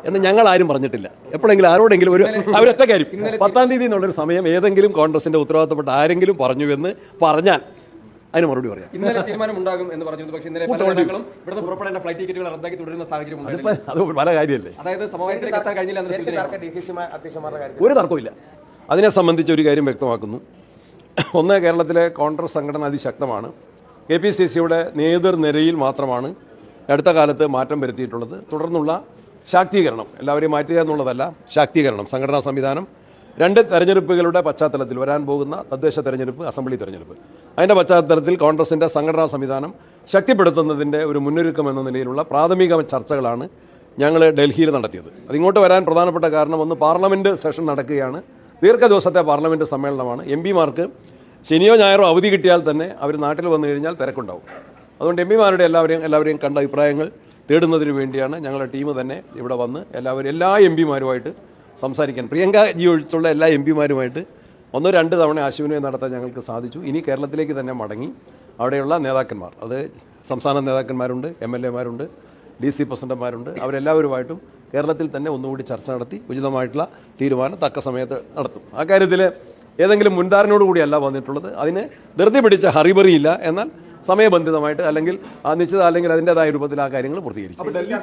എന്ന് ഞങ്ങൾ ആരും പറഞ്ഞിട്ടില്ല. എപ്പോഴെങ്കിലും ആരോടെങ്കിലും അവരൊറ്റ കാര്യം 10-ാം തീയതി എന്നുള്ളൊരു സമയം ഏതെങ്കിലും കോൺഗ്രസിന്റെ ഉത്തരവാദിത്തപ്പെട്ട ആരെങ്കിലും പറഞ്ഞു എന്ന് പറഞ്ഞാൽ അതിന് മറുപടി പറയാം. ഇന്നലെ തീരുമാനമുണ്ടാകും എന്ന് പറഞ്ഞു. പക്ഷേ ഇന്നലെ ഇവിടുന്ന് പുറപ്പെടേണ്ട ഫ്ലൈറ്റ് ടിക്കറ്റുകൾ റദ്ദാക്കി തുടരുന്ന സാഹചര്യം അത് പല കാര്യമല്ലേ. അതായത് സമവായത്തിൽ എത്താൻ കഴിഞ്ഞില്ല. ഒരു തർക്കമില്ല. അതിനെ സംബന്ധിച്ച് ഒരു കാര്യം വ്യക്തമാക്കുന്നു. ഒന്ന്, കേരളത്തിലെ കോൺഗ്രസ് സംഘടന അതിശക്തമാണ്. KPCCയുടെ നേതൃനിരയിൽ മാത്രമാണ് അടുത്ത കാലത്ത് മാറ്റം വരുത്തിയിട്ടുള്ളത്. തുടർന്നുള്ള ശാക്തീകരണം, എല്ലാവരെയും മാറ്റുക എന്നുള്ളതല്ല, ശാക്തീകരണം, സംഘടനാ സംവിധാനം 2 തെരഞ്ഞെടുപ്പുകളുടെ പശ്ചാത്തലത്തിൽ വരാൻ പോകുന്ന തദ്ദേശ തെരഞ്ഞെടുപ്പ്, അസംബ്ലി തെരഞ്ഞെടുപ്പ്, അതിൻ്റെ പശ്ചാത്തലത്തിൽ കോൺഗ്രസിൻ്റെ സംഘടനാ സംവിധാനം ശക്തിപ്പെടുത്തുന്നതിൻ്റെ ഒരു മുന്നൊരുക്കം എന്ന നിലയിലുള്ള പ്രാഥമിക ചർച്ചകളാണ് ഞങ്ങൾ ഡൽഹിയിൽ നടത്തിയത്. അതിങ്ങോട്ട് വരാൻ പ്രധാനപ്പെട്ട കാരണം, ഒന്ന്, പാർലമെൻറ്റ് സെഷൻ നടക്കുകയാണ്. ദീർഘദിവസത്തെ പാർലമെൻറ്റ് സമ്മേളനമാണ്. MPമാർക്ക് ശനിയോ ഞായറോ അവധി കിട്ടിയാൽ തന്നെ അവർ നാട്ടിൽ വന്നു കഴിഞ്ഞാൽ തിരക്കുണ്ടാവും. അതുകൊണ്ട് MPമാരുടെ എല്ലാവരെയും കണ്ട അഭിപ്രായങ്ങൾ തേടുന്നതിന് വേണ്ടിയാണ് ഞങ്ങളുടെ ടീം തന്നെ ഇവിടെ വന്ന് എല്ലാ MPമാരുമായിട്ട് സംസാരിക്കാൻ, പ്രിയങ്ക ജി ഒഴിച്ചുള്ള എല്ലാ MPമാരുമായിട്ട് 1-2 തവണ ആശയവിനിമയം നടത്താൻ ഞങ്ങൾക്ക് സാധിച്ചു. ഇനി കേരളത്തിലേക്ക് തന്നെ മടങ്ങി അവിടെയുള്ള നേതാക്കന്മാർ, അത് സംസ്ഥാന നേതാക്കന്മാരുണ്ട്, MLAമാരുണ്ട്, DC പ്രസിഡന്റുമാരുണ്ട്, അവരെല്ലാവരുമായിട്ടും കേരളത്തിൽ തന്നെ ഒന്നുകൂടി ചർച്ച നടത്തി ഉചിതമായിട്ടുള്ള തീരുമാനം തക്ക സമയത്ത് നടത്തും. ആ കാര്യത്തിൽ ഏതെങ്കിലും മുൻധാരണയോടുകൂടിയല്ല വന്നിട്ടുള്ളത്. അതിന് ധൃതി പിടിച്ച ഹറിബറിയില്ല. എന്നാൽ സമയബന്ധിതമായിട്ട് അല്ലെങ്കിൽ നിശ്ചിത അല്ലെങ്കിൽ അതിൻ്റെതായ രൂപത്തിൽ ആ കാര്യങ്ങൾ പൂർത്തീകരിക്കും.